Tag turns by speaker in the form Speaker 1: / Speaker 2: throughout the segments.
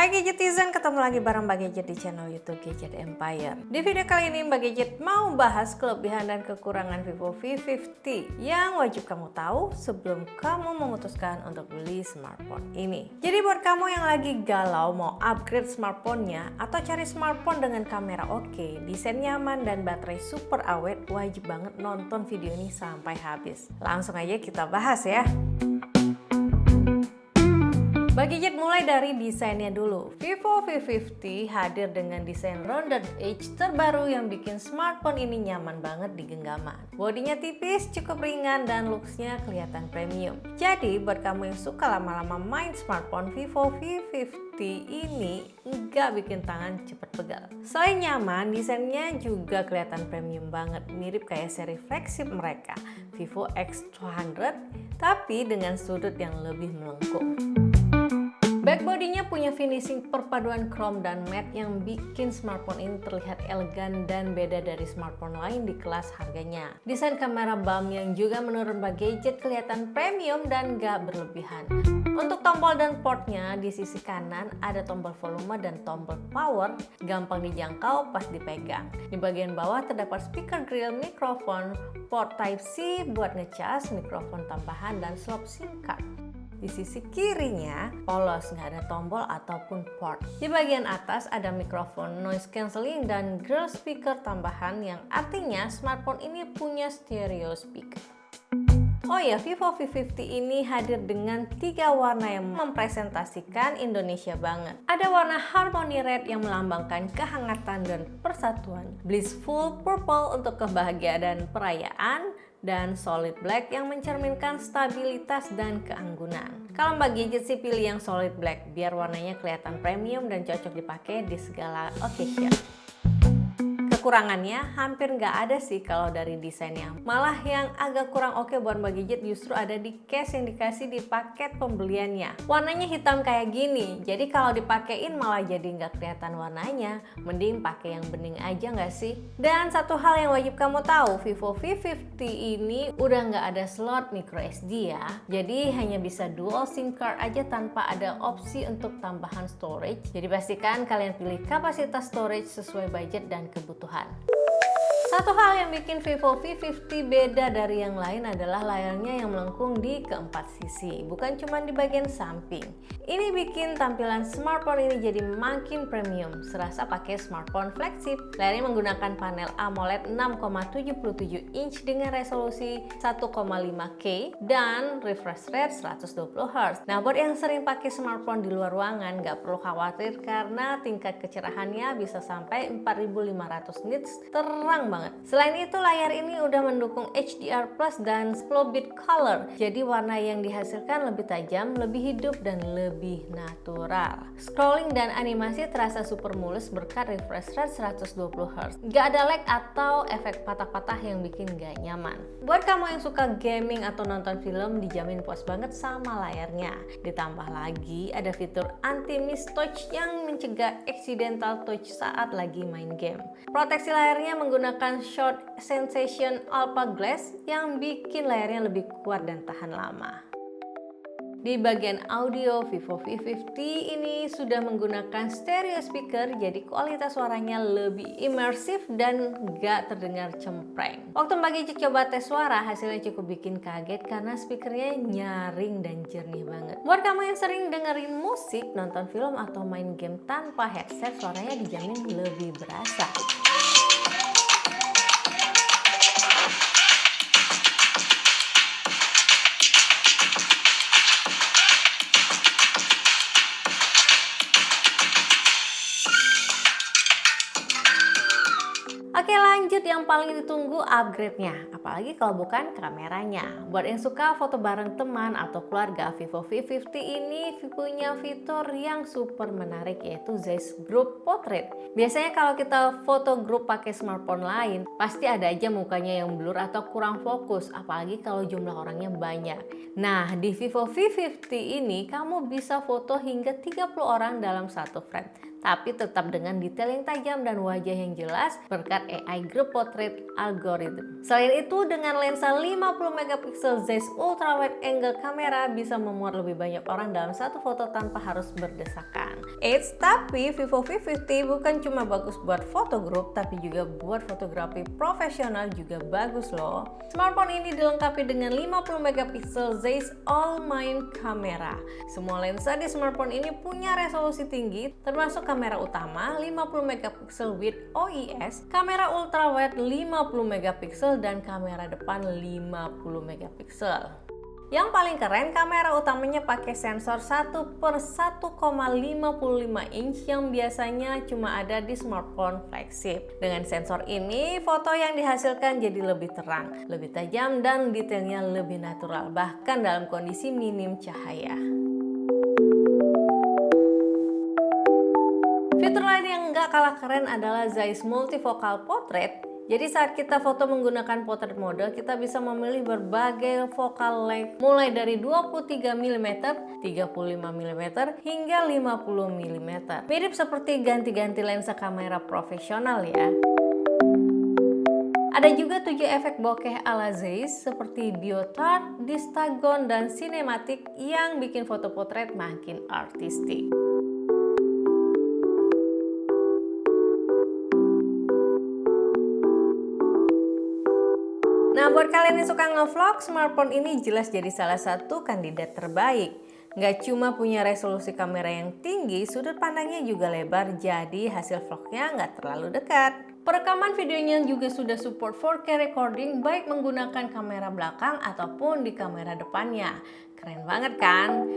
Speaker 1: Hai Gadgetizen, ketemu lagi bareng Mbak Gadget di channel YouTube Gadget Empire. Di video kali ini Mbak Gadget mau bahas kelebihan dan kekurangan Vivo V50 yang wajib kamu tahu sebelum kamu memutuskan untuk beli smartphone ini. Jadi buat kamu yang lagi galau mau upgrade smartphone-nya atau cari smartphone dengan kamera oke, desain nyaman dan baterai super awet, wajib banget nonton video ini sampai habis. Langsung aja kita bahas ya. Mbak Gadget mulai dari desainnya dulu. Vivo V50 hadir dengan desain rounded edge terbaru yang bikin smartphone ini nyaman banget di genggaman. Bodinya tipis, cukup ringan, dan looks-nya kelihatan premium. Jadi buat kamu yang suka lama-lama main smartphone, Vivo V50 ini nggak bikin tangan cepet pegal. Selain nyaman, desainnya juga kelihatan premium banget, mirip kayak seri flagship mereka, Vivo X200, tapi dengan sudut yang lebih melengkung. Backbody-nya punya finishing perpaduan chrome dan matte yang bikin smartphone ini terlihat elegan dan beda dari smartphone lain di kelas harganya. Desain kamera bump yang juga menurut Mbak Gadget kelihatan premium dan gak berlebihan. Untuk tombol dan portnya, di sisi kanan ada tombol volume dan tombol power, gampang dijangkau pas dipegang. Di bagian bawah terdapat speaker grill, mikrofon, port Type-C buat ngecas, mikrofon tambahan, dan slot SIM card. Di sisi kirinya polos, nggak ada tombol ataupun port. Di bagian atas ada mikrofon noise cancelling dan grill speaker tambahan yang artinya smartphone ini punya stereo speaker. Oh ya, Vivo V50 ini hadir dengan 3 warna yang mempresentasikan Indonesia banget. Ada warna Harmony Red yang melambangkan kehangatan dan persatuan, Blissful Purple untuk kebahagiaan dan perayaan, dan Solid Black yang mencerminkan stabilitas dan keanggunan. Kalau Mbak Gadget sih pilih yang Solid Black biar warnanya kelihatan premium dan cocok dipakai di segala occasion. Kekurangannya hampir nggak ada sih kalau dari desainnya. Malah yang agak kurang oke buat Mbak Gadget justru ada di case yang dikasih di paket pembeliannya. Warnanya hitam kayak gini, jadi kalau dipakein malah jadi nggak kelihatan warnanya. Mending pakai yang bening aja nggak sih? Dan satu hal yang wajib kamu tahu, Vivo V50 ini udah nggak ada slot micro SD ya. Jadi hanya bisa dual SIM card aja tanpa ada opsi untuk tambahan storage. Jadi pastikan kalian pilih kapasitas storage sesuai budget dan kebutuhan. Satu hal yang bikin Vivo V50 beda dari yang lain adalah layarnya yang melengkung di keempat sisi, bukan cuma di bagian samping. Ini bikin tampilan smartphone ini jadi makin premium, serasa pakai smartphone flagship. Layarnya menggunakan panel AMOLED 6,77 inch dengan resolusi 1,5K dan refresh rate 120Hz. Nah, buat yang sering pakai smartphone di luar ruangan, nggak perlu khawatir karena tingkat kecerahannya bisa sampai 4500 nits, terang banget. Selain itu, layar ini udah mendukung HDR Plus dan 10-bit color. Jadi warna yang dihasilkan lebih tajam, lebih hidup, dan lebih natural. Scrolling dan animasi terasa super mulus berkat refresh rate 120Hz. Gak ada lag atau efek patah-patah yang bikin gak nyaman. Buat kamu yang suka gaming atau nonton film, dijamin puas banget sama layarnya. Ditambah lagi ada fitur anti-miss touch yang mencegah accidental touch saat lagi main game. Proteksi layarnya menggunakan Short Sensation Alpha Glass yang bikin layarnya lebih kuat dan tahan lama. Di bagian audio, Vivo V50 ini sudah menggunakan stereo speaker, jadi kualitas suaranya lebih imersif dan gak terdengar cempreng. Waktu Mbak Gadget coba tes suara, hasilnya cukup bikin kaget karena speakernya nyaring dan jernih banget. Buat kamu yang sering dengerin musik, nonton film, atau main game tanpa headset, suaranya dijamin lebih berasa. Oke, lanjut yang paling ditunggu upgrade-nya, apalagi kalau bukan kameranya. Buat yang suka foto bareng teman atau keluarga, Vivo V50 ini punya fitur yang super menarik, yaitu Zeiss Group Portrait. Biasanya kalau kita foto grup pakai smartphone lain, pasti ada aja mukanya yang blur atau kurang fokus, apalagi kalau jumlah orangnya banyak. Nah, di Vivo V50 ini kamu bisa foto hingga 30 orang dalam satu frame. tapi tetap dengan detail yang tajam dan wajah yang jelas berkat AI Group Portrait Algorithm. Selain itu, dengan lensa 50 megapiksel Zeiss Ultra Wide Angle kamera bisa memuat lebih banyak orang dalam satu foto tanpa harus berdesakan. Eits, tapi Vivo V50 bukan cuma bagus buat foto grup, tapi juga buat fotografi profesional juga bagus loh. Smartphone ini dilengkapi dengan 50 megapiksel Zeiss All-Mine kamera. Semua lensa di smartphone ini punya resolusi tinggi, termasuk kamera utama 50 megapiksel with OIS, kamera ultrawide 50 megapiksel dan kamera depan 50 megapiksel. Yang paling keren, kamera utamanya pakai sensor 1/1,55 inch yang biasanya cuma ada di smartphone flagship. Dengan sensor ini, foto yang dihasilkan jadi lebih terang, lebih tajam, dan detailnya lebih natural, bahkan dalam kondisi minim cahaya. Fitur lain yang nggak kalah keren adalah Zeiss Multifocal Portrait. Jadi saat kita foto menggunakan portrait mode, kita bisa memilih berbagai focal length mulai dari 23 mm, 35 mm, hingga 50 mm. Mirip seperti ganti-ganti lensa kamera profesional ya. Ada juga 7 efek bokeh ala Zeiss seperti Biotard, Distagon, dan Cinematic yang bikin foto potret makin artistik. Nah, buat kalian yang suka ngevlog, smartphone ini jelas jadi salah satu kandidat terbaik. Nggak cuma punya resolusi kamera yang tinggi, sudut pandangnya juga lebar, jadi hasil vlognya nggak terlalu dekat. Perekaman videonya juga sudah support 4K recording, baik menggunakan kamera belakang ataupun di kamera depannya. Keren banget kan?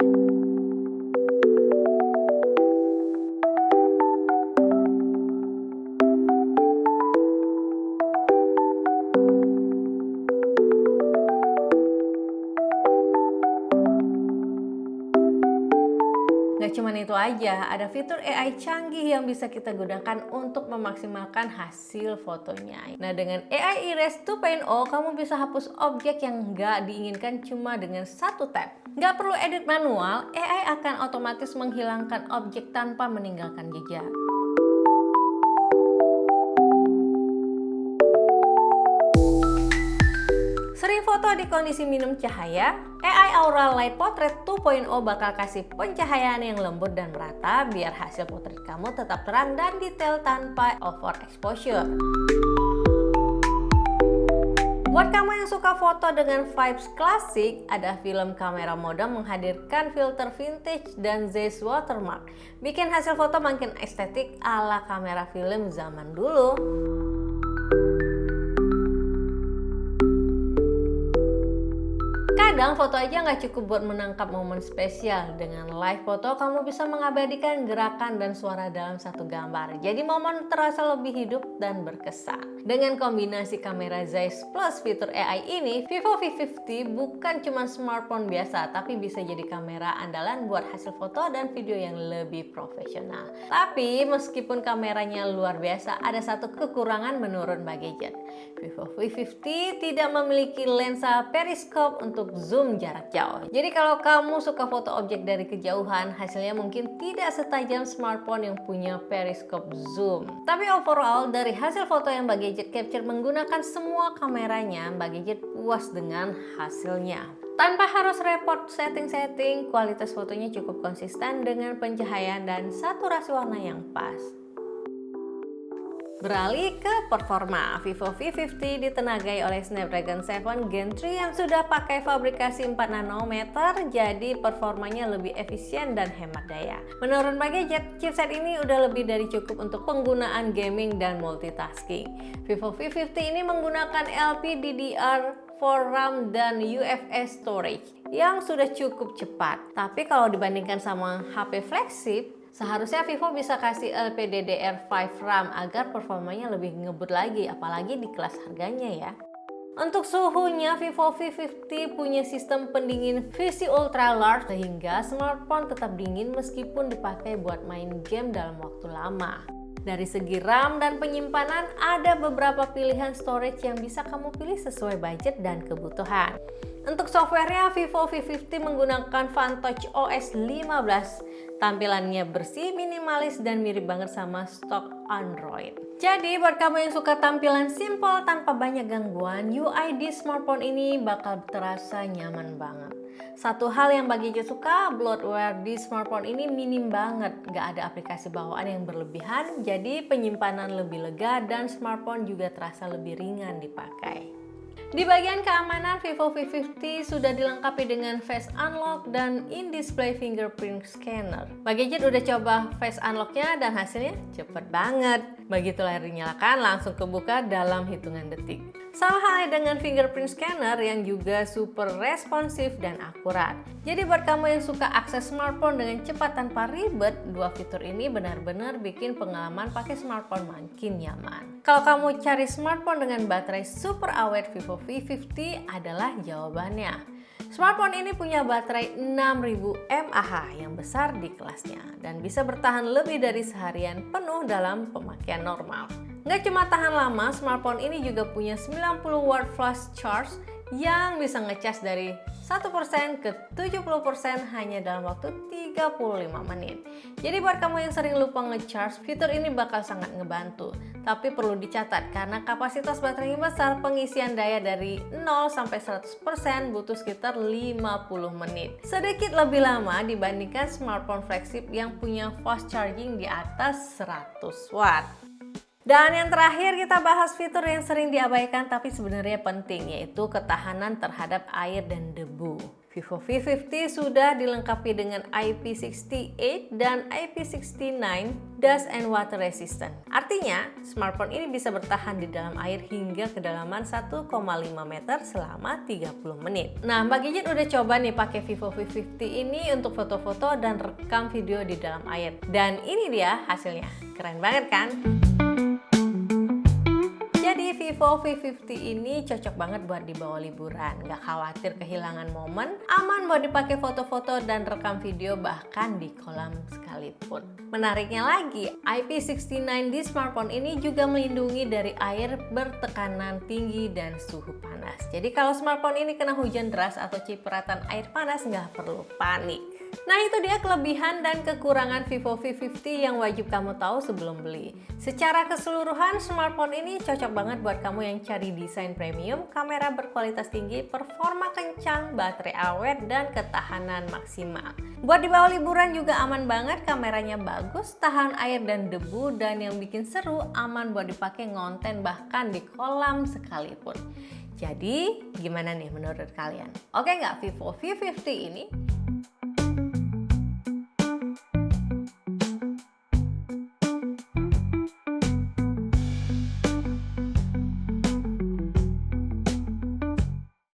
Speaker 1: Gak cuma itu aja, ada fitur AI canggih yang bisa kita gunakan untuk memaksimalkan hasil fotonya. Nah, dengan AI Erase 2.0, kamu bisa hapus objek yang gak diinginkan cuma dengan satu tap. Gak perlu edit manual, AI akan otomatis menghilangkan objek tanpa meninggalkan jejak. Sering foto di kondisi minim cahaya, AI Aura Light Portrait 2.0 bakal kasih pencahayaan yang lembut dan merata biar hasil potret kamu tetap terang dan detail tanpa overexposure. Buat kamu yang suka foto dengan vibes klasik, ada film kamera mode menghadirkan filter vintage dan Zeiss watermark. Bikin hasil foto makin estetik ala kamera film zaman dulu. Kadang foto aja nggak cukup buat menangkap momen spesial. Dengan live foto, kamu bisa mengabadikan gerakan dan suara dalam satu gambar. Jadi momen terasa lebih hidup dan berkesan. Dengan kombinasi kamera Zeiss plus fitur AI ini, Vivo V50 bukan cuma smartphone biasa, tapi bisa jadi kamera andalan buat hasil foto dan video yang lebih profesional. Tapi meskipun kameranya luar biasa, ada satu kekurangan menurut Mbak Gadget. Vivo V50 tidak memiliki lensa periskop untuk zoom jarak jauh. Jadi kalau kamu suka foto objek dari kejauhan, hasilnya mungkin tidak setajam smartphone yang punya periskop zoom. Tapi overall, dari hasil foto yang Mbak Gadget capture menggunakan semua kameranya, Mbak Gadget puas dengan hasilnya. Tanpa harus repot setting-setting, kualitas fotonya cukup konsisten dengan pencahayaan dan saturasi warna yang pas. Beralih ke performa, Vivo V50 ditenagai oleh Snapdragon 7 Gen 3 yang sudah pakai fabrikasi 4 nanometer, jadi performanya lebih efisien dan hemat daya. Menurut Mbak Gadget, chipset ini udah lebih dari cukup untuk penggunaan gaming dan multitasking. Vivo V50 ini menggunakan LPDDR4 RAM dan UFS storage yang sudah cukup cepat. Tapi kalau dibandingkan sama HP flagship, seharusnya Vivo bisa kasih LPDDR5 RAM agar performanya lebih ngebut lagi, apalagi di kelas harganya ya. Untuk suhunya, Vivo V50 punya sistem pendingin VC Ultra Large sehingga smartphone tetap dingin meskipun dipakai buat main game dalam waktu lama. Dari segi RAM dan penyimpanan, ada beberapa pilihan storage yang bisa kamu pilih sesuai budget dan kebutuhan. Untuk softwarenya, Vivo V50 menggunakan FunTouch OS 15. Tampilannya bersih, minimalis, dan mirip banget sama stok Android. Jadi buat kamu yang suka tampilan simple tanpa banyak gangguan, UI di smartphone ini bakal terasa nyaman banget. Satu hal yang bagi Jit suka, bloatware di smartphone ini minim banget. Gak ada aplikasi bawaan yang berlebihan, jadi penyimpanan lebih lega dan smartphone juga terasa lebih ringan dipakai. Di bagian keamanan, Vivo V50 sudah dilengkapi dengan Face Unlock dan In-Display Fingerprint Scanner. Bagi Jit udah coba Face Unlock-nya dan hasilnya cepet banget. Begitu layar dinyalakan, langsung kebuka dalam hitungan detik. Sama halnya dengan fingerprint scanner yang juga super responsif dan akurat. Jadi buat kamu yang suka akses smartphone dengan cepat tanpa ribet, dua fitur ini benar-benar bikin pengalaman pakai smartphone makin nyaman. Kalau kamu cari smartphone dengan baterai super awet, Vivo V50 adalah jawabannya. Smartphone ini punya baterai 6000 mAh yang besar di kelasnya dan bisa bertahan lebih dari seharian penuh dalam pemakaian normal. Nggak cuma tahan lama, smartphone ini juga punya 90 watt flash charge yang bisa ngecas dari 1% ke 70% hanya dalam waktu 35 menit. Jadi buat kamu yang sering lupa ngecharge, fitur ini bakal sangat ngebantu. Tapi perlu dicatat, karena kapasitas baterainya besar, pengisian daya dari 0 sampai 100% butuh sekitar 50 menit. Sedikit lebih lama dibandingkan smartphone flagship yang punya fast charging di atas 100 watt. Dan yang terakhir kita bahas fitur yang sering diabaikan tapi sebenarnya penting, yaitu ketahanan terhadap air dan debu. Vivo V50 sudah dilengkapi dengan IP68 dan IP69 Dust and Water Resistant. Artinya, smartphone ini bisa bertahan di dalam air hingga kedalaman 1,5 meter selama 30 menit. Nah, Mbak Gijit udah coba nih pakai Vivo V50 ini untuk foto-foto dan rekam video di dalam air. Dan ini dia hasilnya. Keren banget kan? Jadi Vivo V50 ini cocok banget buat dibawa liburan, nggak khawatir kehilangan momen, aman buat dipakai foto-foto dan rekam video bahkan di kolam sekalipun. Menariknya lagi, IP69 di smartphone ini juga melindungi dari air bertekanan tinggi dan suhu panas. Jadi kalau smartphone ini kena hujan deras atau cipratan air panas, nggak perlu panik. Nah, itu dia kelebihan dan kekurangan Vivo V50 yang wajib kamu tahu sebelum beli. Secara keseluruhan, smartphone ini cocok banget buat kamu yang cari desain premium, kamera berkualitas tinggi, performa kencang, baterai awet, dan ketahanan maksimal. Buat dibawa liburan juga aman banget, kameranya bagus, tahan air dan debu, dan yang bikin seru, aman buat dipakai ngonten bahkan di kolam sekalipun. Jadi, gimana nih menurut kalian? Oke nggak Vivo V50 ini?